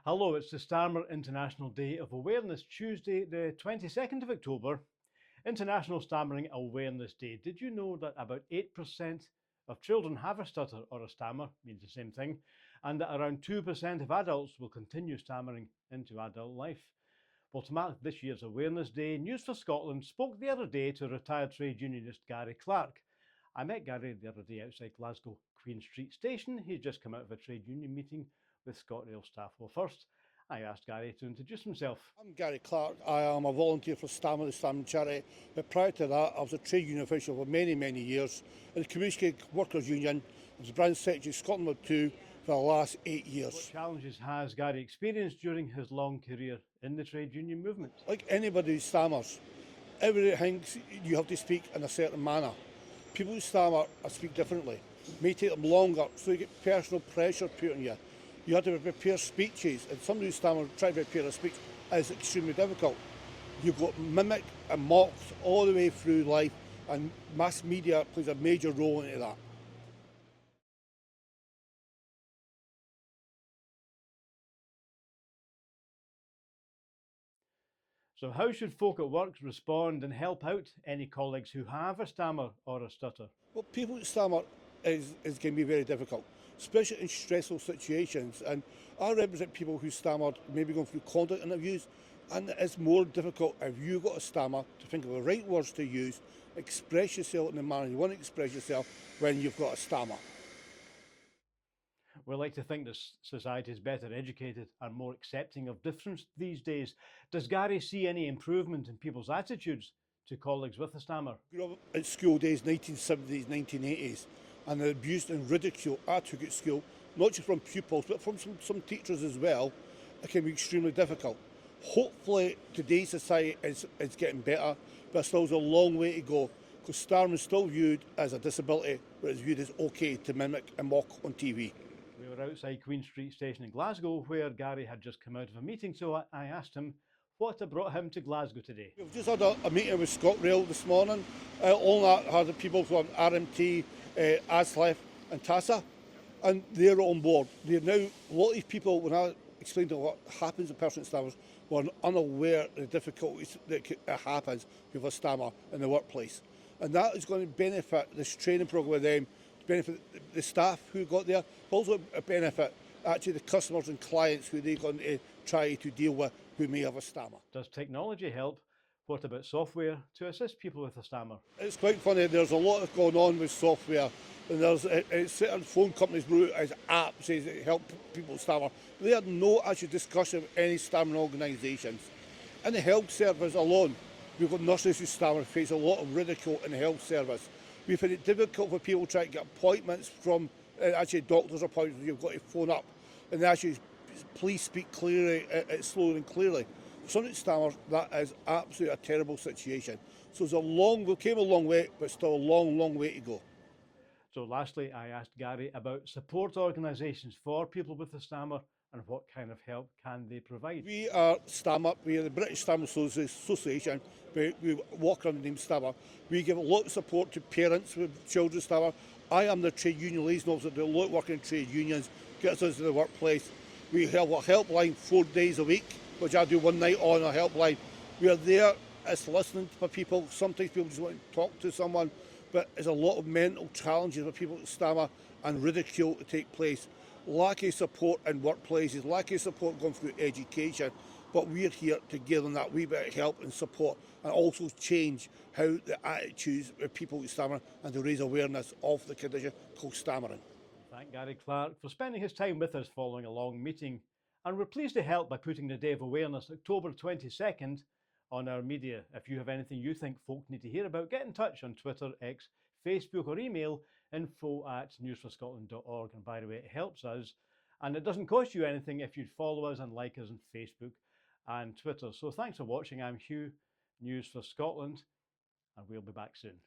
Hello, it's the Stammer International Day of Awareness, Tuesday, the 22nd of October, International Stammering Awareness Day. Did you know that about 8% of children have a stutter or a stammer, means the same thing, and that around 2% of adults will continue stammering into adult life? Well, to mark this year's Awareness Day, News for Scotland spoke the other day to retired trade unionist Gary Clark. I met Gary the other day outside Glasgow Queen Street Station. He'd just come out of a trade union meeting with ScotRail staff. Well, first, I asked Gary to introduce himself. I'm Gary Clark. I am a volunteer for Stammer, the Stammering charity. But prior to that, I was a trade union official for many, many years in the Community Workers Union. I was branch secretary of Scotland Ward 2 for the last 8 years. What challenges has Gary experienced during his long career in the trade union movement? Like anybody who stammers, everybody thinks you have to speak in a certain manner. People who stammer speak differently. It may take them longer, so you get personal pressure put on you. You have to prepare speeches, and somebody who stammers trying to prepare a speech is extremely difficult. You've got mimic and mocks all the way through life, and mass media plays a major role into that. So how should folk at work respond and help out any colleagues who have a stammer or a stutter? Well, people who stammer is going to be very difficult, especially in stressful situations. And I represent people who stammered, maybe going through conduct interviews, and it's more difficult if you've got a stammer to think of the right words to use, express yourself in the manner you want to express yourself when you've got a stammer. We like to think that society is better educated and more accepting of difference these days. Does Gary see any improvement in people's attitudes to colleagues with a stammer? Grew up at school days, 1970s, 1980s, and the abuse and ridicule I took at school, not just from pupils, but from some teachers as well, it can be extremely difficult. Hopefully today's society is getting better, but still there's a long way to go, because stammering is still viewed as a disability, but it's viewed as okay to mimic and mock on TV. We were outside Queen Street Station in Glasgow, where Gary had just come out of a meeting, so I asked him what had brought him to Glasgow today. We've just had a meeting with ScotRail this morning. All that had the people from RMT, ASLEF and TASA, and they're on board. They're now, a lot of these people, when I explained to them what happens to a person that stammers, were unaware of the difficulties that happens with a stammer in the workplace. And that is going to benefit this training programme with them, benefit the staff who got there, also benefit actually the customers and clients who they're going to try to deal with who may have a stammer. Does technology help? What about software to assist people with a stammer? It's quite funny, there's a lot going on with software, and there's certain phone companies brought as apps that help people stammer. They had no actual discussion with any stammering organisations. In the health service alone, we've got nurses who stammer face a lot of ridicule in the health service. We've had it difficult for people trying to get appointments from actually doctors' appointments. You've got to phone up and they actually please speak clearly, slowly and clearly. For somebody that stammers, that is absolutely a terrible situation. So we came a long way, but still a long, long way to go. So lastly, I asked Gary about support organisations for people with a stammer and what kind of help can they provide. We are Stammer, we are the British Stammer Association. We walk around the name Stammer. We give a lot of support to parents with children stammer. I am the trade union liaison officer, do a lot of work in trade unions, gets us to the workplace. We have a helpline 4 days a week, which I do one night on a helpline. We are there as listening for people. Sometimes people just want to talk to someone, but there's a lot of mental challenges for people to stammer and ridicule to take place. Lack of support in workplaces, lack of support going through education, but we're here to give them that wee bit of help and support and also change how the attitudes of people who stammer and to raise awareness of the condition called stammering. Thank Gary Clark for spending his time with us following a long meeting, and we're pleased to help by putting the Day of Awareness, October 22nd, on our media. If you have anything you think folk need to hear about, get in touch on Twitter, X, Facebook or email info@newsforscotland.org. And by the way, it helps us and it doesn't cost you anything if you'd follow us and like us on Facebook and Twitter. So thanks for watching. I'm Hugh, News for Scotland, and we'll be back soon.